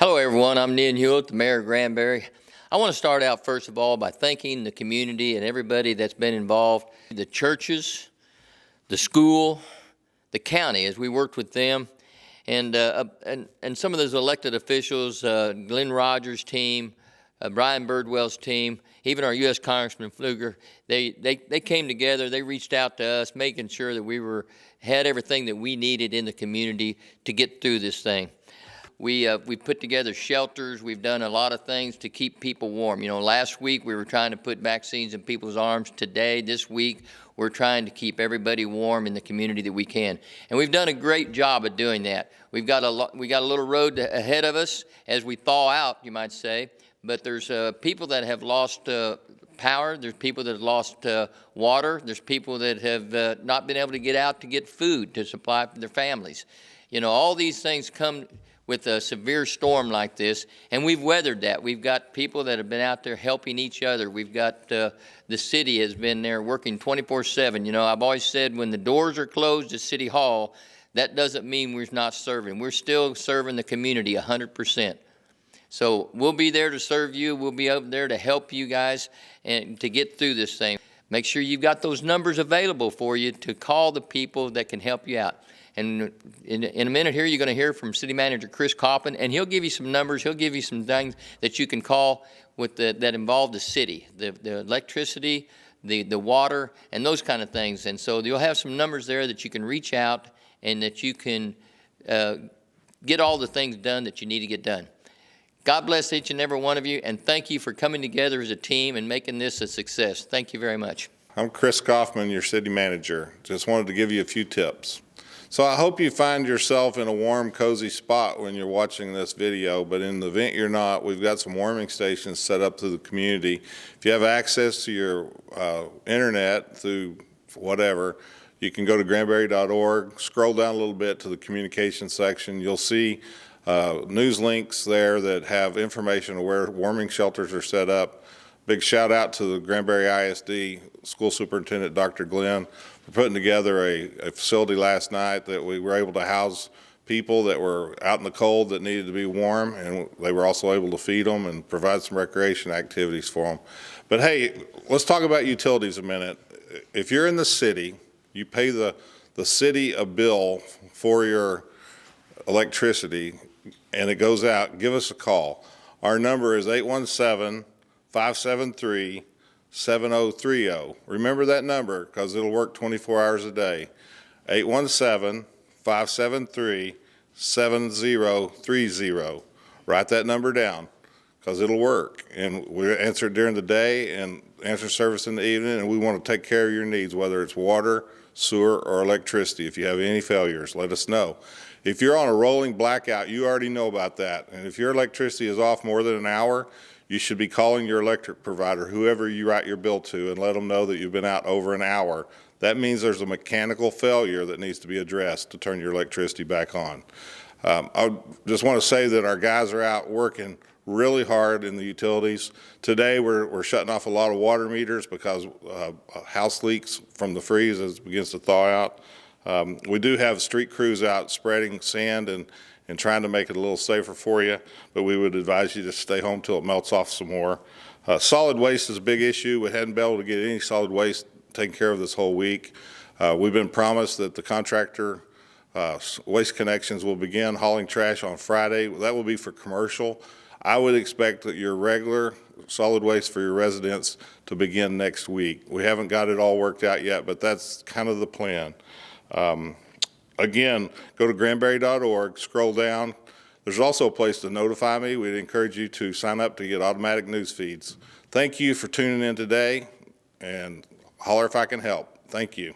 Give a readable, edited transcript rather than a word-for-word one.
Hello everyone, I'm Hulett, the Mayor of Granbury. I want to start out first of all by thanking the community and everybody that's been involved, the churches, the school, the county as we worked with them, and some of those elected officials, Glenn Rogers' team, Brian Birdwell's team, even our U.S. Congressman Pfluger, they came together, they reached out to us, making sure that we had everything that we needed in the community to get through this thing. We put together shelters. We've done a lot of things to keep people warm. You know, last week we were trying to put vaccines in people's arms. Today, this week, we're trying to keep everybody warm in the community that we can. And we've done a great job of doing that. We got a little road ahead of us as we thaw out, you might say. But there's people that have lost power. There's people that have lost water. There's people that have not been able to get out to get food to supply for their families. You know, all these things come with a severe storm like this, and we've weathered that. We've got people that have been out there helping each other. We've got the city has been there working 24/7. You know, I've always said when the doors are closed at City Hall, that doesn't mean we're not serving. We're still serving the community 100%. So we'll be there to serve you. We'll be up there to help you guys and to get through this thing. Make sure you've got those numbers available for you to call the people that can help you out. And in a minute here, you're going to hear from City Manager Chris Coffman, and he'll give you some numbers. He'll give you some things that you can call with that involve the city, the electricity, the water, and those kind of things. And so you'll have some numbers there that you can reach out and that you can get all the things done that you need to get done. God bless each and every one of you, and thank you for coming together as a team and making this a success. Thank you very much. I'm Chris Coffman, your city manager. Just wanted to give you a few tips. So I hope you find yourself in a warm, cozy spot when you're watching this video, but in the event you're not, we've got some warming stations set up through the community. If you have access to your internet through whatever, you can go to granbury.org, scroll down a little bit to the communication section. You'll see news links there that have information on where warming shelters are set up. Big shout out to the Granbury ISD School Superintendent, Dr. Glenn, for putting together a facility last night that we were able to house people that were out in the cold that needed to be warm, and they were also able to feed them and provide some recreation activities for them. But hey, let's talk about utilities a minute. If you're in the city, you pay the city a bill for your electricity and it goes out, give us a call. Our number is 817-573-7030. Remember that number because it'll work 24 hours a day. 817-573-7030. Write that number down because it'll work. And we answer it during the day and answer service in the evening, and we want to take care of your needs, whether it's water, sewer, or electricity. If you have any failures, let us know. If you're on a rolling blackout, you already know about that. And if your electricity is off more than an hour, you should be calling your electric provider, whoever you write your bill to, and let them know that you've been out over an hour. That means there's a mechanical failure that needs to be addressed to turn your electricity back on. I just want to say that our guys are out working really hard in the utilities. Today we're shutting off a lot of water meters because house leaks from the freeze as it begins to thaw out. We do have street crews out spreading sand and trying to make it a little safer for you, but we would advise you to stay home till it melts off some more. Solid waste is a big issue. We hadn't been able to get any solid waste taken care of this whole week. We've been promised that the contractor Waste Connections will begin hauling trash on Friday. That will be for commercial. I would expect that your regular solid waste for your residents to begin next week. We haven't got it all worked out yet, but that's kind of the plan. Again, go to granbury.org, scroll down. There's also a place to notify me. We'd encourage you to sign up to get automatic news feeds. Thank you for tuning in today, and holler if I can help. Thank you.